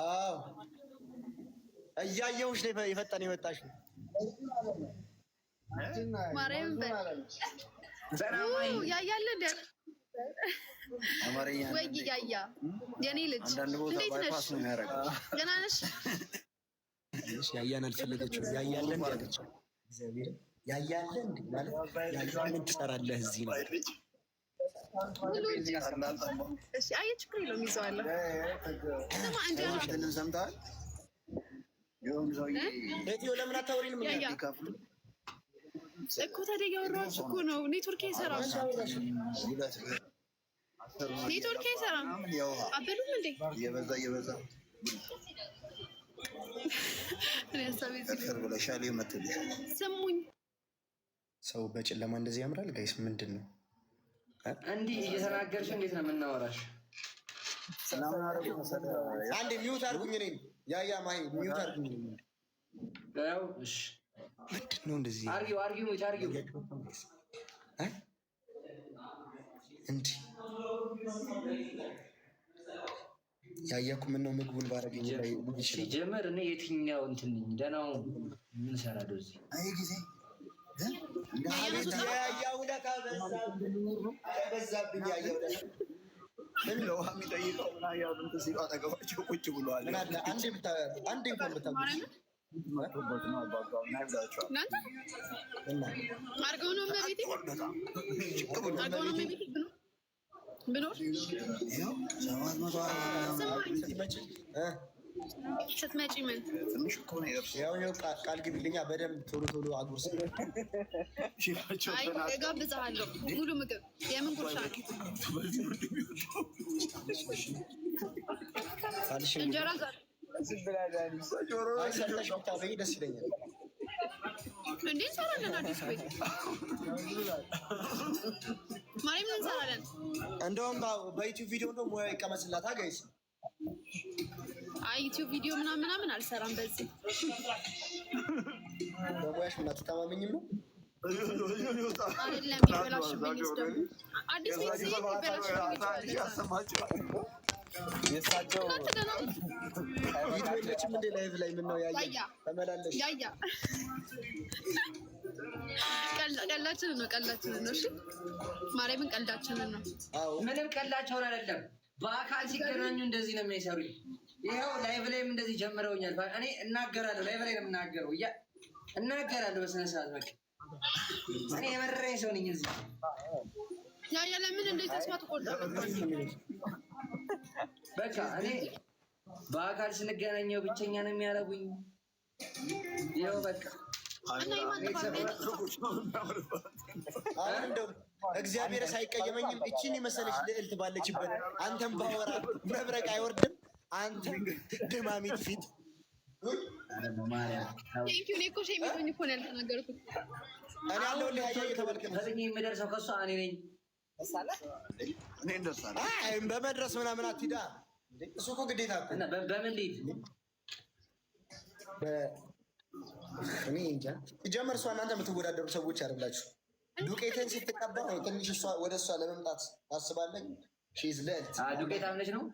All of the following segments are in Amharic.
አዎ እያየሁሽ ነው የፈጠነ የመጣሽ ነው። ማርያም ያያለ እንደ አማርኛ ወይ ያያ የኔ ልጅ እንዴት ነሽ? ገና ነሽ? ያያን አልፈለገችም። ያያለን ያለች እግዚአብሔር ያያለን ማለት ያያለን ትሰራለህ እዚህ ነው። እሺ አይ ችግር የለውም ይዘዋለሁ። ስማ እንዴ ነው ሰምተሃል? ቤትዮ ለምን አታወሪንም? እኮ ታዲያ እያወራሁሽ እኮ ነው። ኔትወርክ አይሰራም። ኔትወርክ አይሰራም። አበሉም እንዴ እየበዛ ስሙኝ። ሰው በጨለማ እንደዚህ ያምራል ጋይስ? ምንድን ነው እንዲህ እየተናገርሽ እንዴት ነው የምናወራሽ? አንዴ ሚውት አድርጉኝ። እኔን ያያ ማሂ ሚውት አድርጉኝ። ያው እሺ ምንድን ነው እንደዚህ አርጊው እንዲህ ያያኩ ምን ነው ምግቡን ባረገኝ ላይ ሲጀመር እኔ የትኛው እንትን ነኝ? ደህናው ምን ሰራለው እዚህ አይ ጊዜ ያያው ለካ በዛብኝ ያያው ለካ ምን ነው የሚጠይቀው እና ያው እንትን ሲሉ አጠገባቸው ቁጭ ብለዋል። አንዴ እንኳን ብታውቁ አርገው ነው በቤቴ ብኖር ስትመጪ ምን ያው ቃል ግቢልኛ በደንብ ቶሎ አጉርስ። እጋብዝሃለሁ ሙሉ ምግብ። የምን ጉርሻ እንጀራ ሰርተሽ ብታበይ ደስ ይለኛል። እንዴ እንሰራለን። አዲስ ቤት ማርያምን እንሰራለን። እንደውም በዩቲዩብ ቪዲዮ እንደውም ሙያ ይቀመስላታ ጋይስ። አይ ዩቲዩብ ቪዲዮ ምናምን አልሰራም። በዚህ በሙያሽ ምን አትተማመኝም ነው? አይደለም ይበላሽብኝ። ደግሞ አዲስ ቤት ይበላሽብኝ የሳቸው ቪዲዮዎችም እንደ ላይቭ ላይ ምን ነው ያያ ተመላለሽ ያያ ቀላችንን ነው። እሺ ማርያምን ቀልዳችንን ነው። ምንም ቀላቸውን አይደለም። በአካል ሲገናኙ እንደዚህ ነው የሚሰሩኝ። ይኸው ላይቭ ላይም እንደዚህ ጀምረውኛል። እኔ እናገራለሁ፣ ላይቭ ላይ ነው የምናገረው። እናገራለሁ በስነ ስርዓት። በቃ እኔ የመረረኝ ሰው ነኝ እዚህ። ያያ ለምን እንደ ተስፋ ትቆርጣለህ? በቃ እኔ በአካል ስንገናኘው ብቸኛ ነው የሚያደርጉኝ። ይኸው በቃ እግዚአብሔር ሳይቀየመኝም እቺን የመሰለች ልዕልት ባለችበት አንተም ባወራ መብረቅ አይወርድም። አንተ ድማሚት ፊት እኔ ያለው ሊያየ የተመልከት የምደርሰው ከሷ እኔ ነኝ። በመድረስ ምናምን አትሂዳ። እሱ እኮ ግዴታ በምን ልሂድ? እኔ እንጃ። ሲጀመር እሷ እናንተ የምትወዳደሩ ሰዎች አይደላችሁ። ዱቄትን ስትቀባ ነው ትንሽ እሷ ወደ እሷ ለመምጣት ታስባለኝ። ሺዝ ልዕልት ዱቄት አምነች ነው።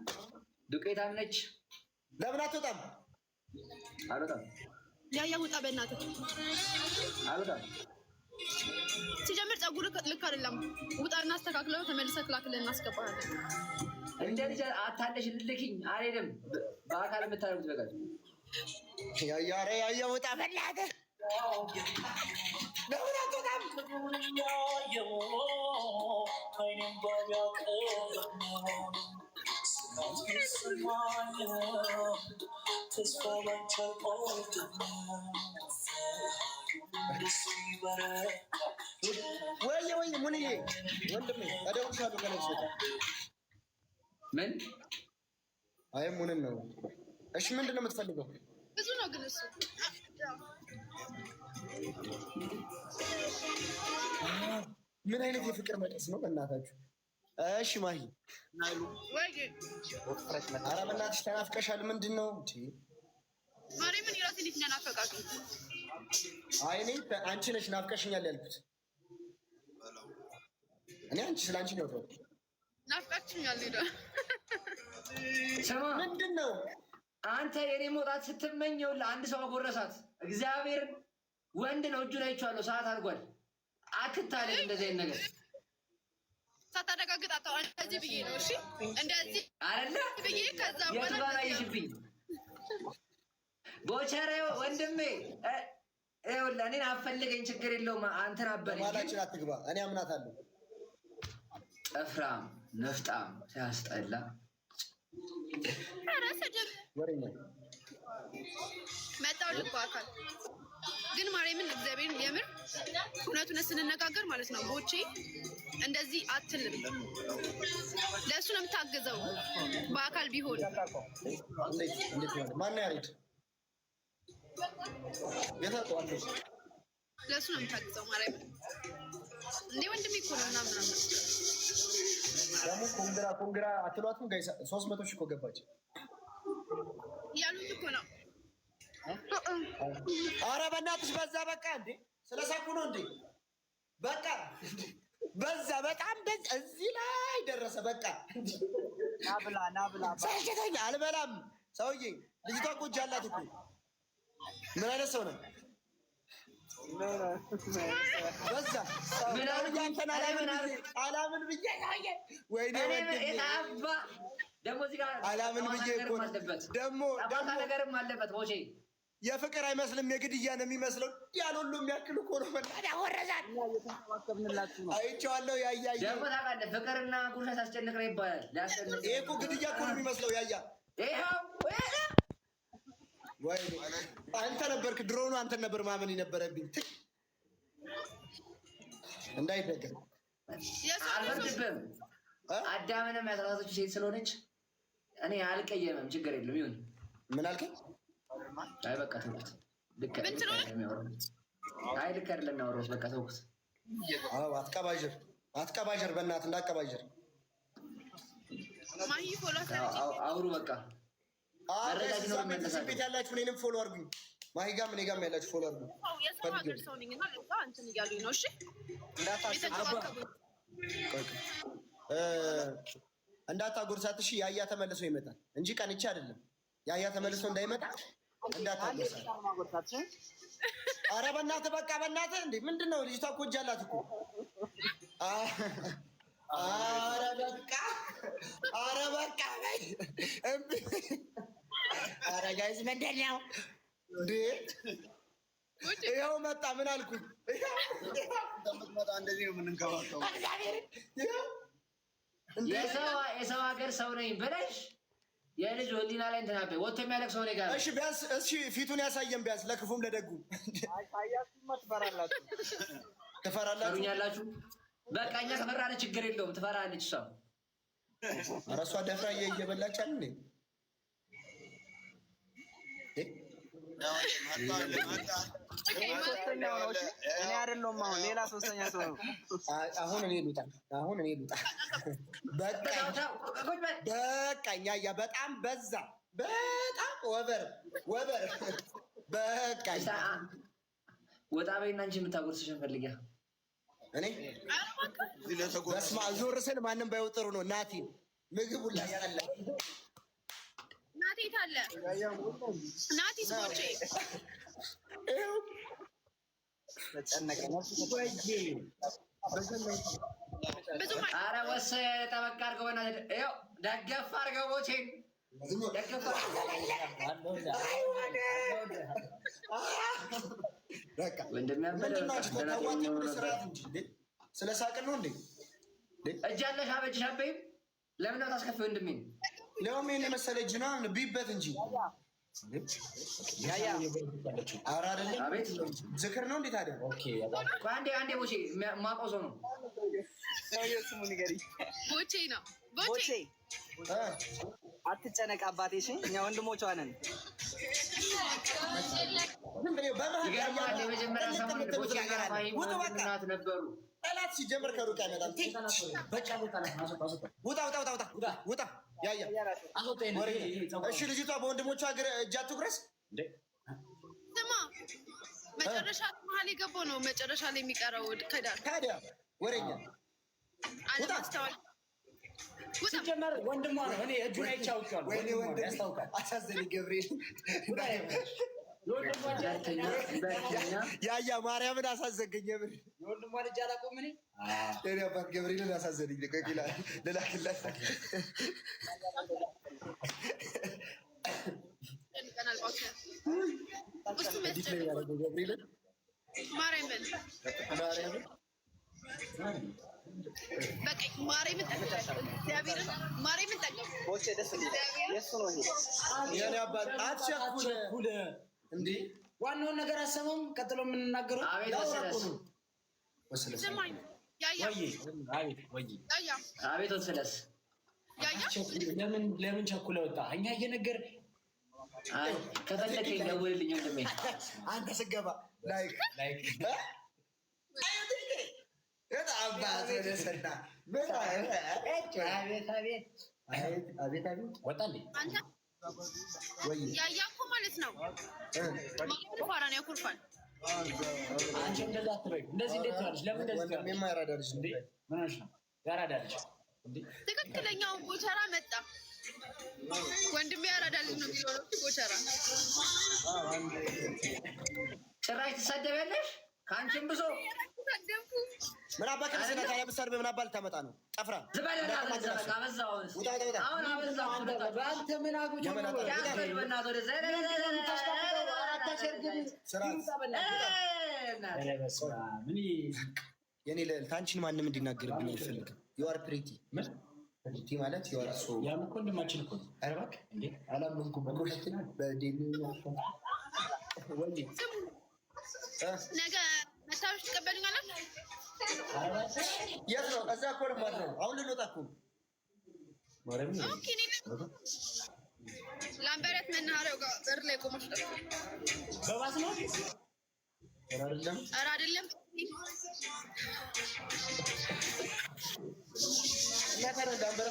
ዱቄት አምነች። ለምን አትወጣም? አልወጣም። ያያ ውጣ በእናትህ። አልወጣም። ሲጀምር ፀጉር ልክ አይደለም። ውጣ እናስተካክለው። ተመልሰህ ክላክልን እናስገባሃለን። እንደ ልጅ አታለሽ ልልክኝ አልሄድም። በአካል የምታደርጉት በቃ ያያ ውጣ በእናትህ። ለምን አትወጣም? ወይ ሙኒዬ ወንድሜ እደውልልሻለሁ ከነሱ ምን? አይ ሙንን ነው። እሺ ምንድን ነው የምትፈልገው? ብዙ ነው ግን እሱ ምን አይነት የፍቅር መቀስ ነው በእናታችሁ? እሺ ማሂ ኧረ በእናትሽ ተናፍቀሻል። ምንድን ነው ማርያምን ይራስ እንዴት እንደናፈቃችሁ? አይ እኔ አንቺ ነሽ ናፍቀሽኛል ያልኩት። እኔ አንቺ ስለ አንቺ ነው ናፍቃችሁኛል። ሄዳ ሰማ ምንድን ነው አንተ? የኔ መውጣት ስትመኘው ለአንድ ሰው አጎረሳት። እግዚአብሔር ወንድ ነው፣ እጁን አይቼዋለሁ፣ ሰዓት አድርጓል። አትታለል እንደዚህ አይነት ነገር ሳታረጋግጥ አታው እንደዚህ ብዬ ነው። እሺ እንደዚህ አይደለ ብዬ ከዛ በኋላ ባላይሽብኝ ቦቸሬ ወንድሜ ይኸውልህ፣ እኔን አፈልገኝ፣ ችግር የለውም። አንተን አበለኝ ማላችን አትግባ። እኔ አምናታለሁ። ጠፍራም ነፍጣም ሲያስጠላ ወሬኛ መጣው ልኮ አካል ግን ማርያምን እግዚአብሔርን የምር እውነቱን ስንነጋገር ማለት ነው። ቦቼ እንደዚህ አትልም። ለእሱ ነው የምታገዘው በአካል ቢሆን። እንዴት ነው ማን ያሬድ የታውቀዋለሁ። ለእሱ ነው የምታገዘው ማርያምን። እንዴ ወንድሜ እኮ ነው ምናምን ደግሞ ኮንግራ አትሏትም ጋይሳ 300 ሺህ እኮ ገባች ያሉት እኮ ነው። ኧረ በእናትሽ በዛ። በቃ እንዴ ስለሳኩ ነው እንዴ? በቃ በዛ፣ በጣም በዛ። እዚህ ላይ ደረሰ። በቃ ናብላ ሰልችቶኝ አልበላም። ሰውዬ ልጅቷ እኮ እጅ አላት እኮ። ምን አይነት ሰው ነው? በዛ አላምን ብዬ ወይኔ አላምን ብዬ እኮ ደግሞ ነገርም አለበት ቦቼ። የፍቅር አይመስልም የግድያ ነው የሚመስለው። ያን ሁሉ የሚያክል እኮ ነው። መናዳ ወረዛል። አይቼዋለሁ። ያያ ደግሞ ታውቃለህ፣ ፍቅርና ጉርሻ ታስጨንቅ ነው ይባላል። ይሄ እኮ ግድያ እኮ ነው የሚመስለው። ያያ ወይ አንተ ነበርክ ድሮኑ፣ አንተ ነበር ማመን የነበረብኝ። እንዳይደገም አልፈርድብህም። አዳምንም ያሳሳተችው ሴት ስለሆነች እኔ አልቀየምም። ችግር የለም ይሁን። ምን አልከኝ? አይ በቃ ተውኩት። ልክ አይደለም የሚያወራው። በቃ ተውኩት። አዎ አትቀባዥር፣ በእናትህ እንዳትቀባዥር። አውሩ በቃ። ቤት ያላችሁ እኔንም ፎሎ አድርጉኝ። ማሂ ጋም እኔ ጋም ያላችሁ ፎሎ አድርጉኝ። እንዳታጎርሳት እሺ። ያያ ተመልሶ ይመጣል እንጂ ቀንቼ አይደለም። ያያ ተመልሶ እንዳይመጣ እንዳታጎርሳት። ኧረ በእናትህ በቃ በእናትህ። እንዴ ምንድን ነው? ልጅቷ እኮ እጅ አላት እኮ። ኧረ በቃ ኧረ ጋይዝ ምንድን ነው እንዴ? ይኸው መጣ። ምን አልኩኝ? እንደዚህ ነው የምንንከባከው። የሰው ሀገር ሰው ነኝ ብለሽ የልጅ ወሊና ላይ እንትን አበይ ወጥቶ የሚያለቅስ ሰው ጋር እሺ፣ ቢያንስ እሺ ፊቱን ያሳየን ቢያንስ፣ ለክፉም ለደጉም። ትፈራላችሁ። በቃ እኛ ከፈራን ችግር የለውም። ትፈራለች እሷ። ኧረ እሷ ደፍራ እየበላች አለ እንዴ? እኔ አይደለሁም። አሁን ሌላ ሶስተኛ ሰው ነው። አሁን እኔ ልውጣ። በቃኛ። ያ በጣም በዛ። በጣም ወበር በቃ ወጣ በይና እንጂ የምታጎርስሽን ፈልጊያ። እኔ በስመ አብ ዞር ስል ማንም ባይወጥሩ ነው። ናቲ ምግቡ ላስጠላ። ናቲ ታለ ናቲ ስሞቼ ኧረ ወሰነ ጠበቃ አድርገው በእናትህ። ይኸው ደገፍ አድርገው ቦቼን ደገፍ ስለ ሳቅን ነው እንዴ? እጅ አለሽ አበጅሽ አበይም ለምን ነው ታስከፊ? ወንድሜ ለውም ይሄን የመሰለ እጅ ነው ቢበት እንጂ ኧረ አይደለም። አቤት ዝክር ነው እንዴ ታዲያ? አንዴ ቦቼ የማውቀው ሰው ነው። ስሙ ንገሪኝ። ቦቼ ነው ቦቼ። አትጨነቅ አባቴ። እሺ እኛ ወንድሞቿ ነን። ይገርማል። የመጀመሪያ ሰሞን ቦቼ እናት ነበሩ። ጠላት ሲጀምር ከሩቅ አይመጣም። ውጣ ያያ። እሺ ልጅቷ በወንድሞቿ እጅ አትጉረስ። ስማ መጨረሻ መሀል የገባው ነው መጨረሻ ላይ የሚቀረው ከዳር ታዲያ ወሬኛ አለማስተዋል ሲጀመር ወንድሟ ነው። እኔ እጁን አይቻውቻለሁ። ወይኔ ወንድም ያስታውቃል። አሳዘነኝ ገብርኤል። ያያ ማርያምን አሳዘገኝ። የምር የወንድሟ ልጅ አላውቀውም እኔ እኔ አባት ገብርኤልን አሳዘነኝ። ልላክላት ማርያምን እንዴ ዋናውን ነገር አሰማም። ቀጥሎ የምንናገረው አቤት ወስለስ ለምን ቸኩለ ወጣ? እኛ እየነገር ከፈለከኝ ደውልልኝ ወንድሜ። አንተ ስገባ ላይክ ያያ እኮ ማለት ነው። ፋራ ነው ያኩርፋል። አንቺ እንደዛ አትበይ። እንደዚህ እንዴት ትላለች? ለምን እንደዚህ ትላለች? የማይራዳ ልጅ እንዴ? ምን ሆነሽ ነው? ያራዳ ልጅ እንዴ? ትክክለኛው ቦቸራ መጣ። ወንድሜ ያራዳ ልጅ ነው የሚሆነው። ቦቸራ ጭራሽ ትሰደቢያለሽ? ከአንቺም ብሶ ምን አባ ከመሰለ ታዲያ ብትሰርብ ምን አባ ልታመጣ ነው? ጠፍራ ዝበለና አበዛው። አሁን አበዛው። በአንተ ምን አጉጆ ነው? ያበልበናት ወደ የኔ ልዕልት አንቺን ማንም እንዲናገርብኝ አልፈልግም። የዋር ፕሪቲ ፕሪቲ ማለት የዋር ሶ ያም እኮ ወንድማችን እኮ ነው። ኧረ እባክህ እንዴ አላመንኩም። ነገ መታወሽ ትቀበሉኛላችሁ? የት ነው? እዛ እኮ ነው ማለት ነው። አሁን ልንወጣ እኮ ላምበረት መናኸሪያው ጋር በር ላይ ቆመች። በባስ ነው አይደለም? ኧረ አይደለም።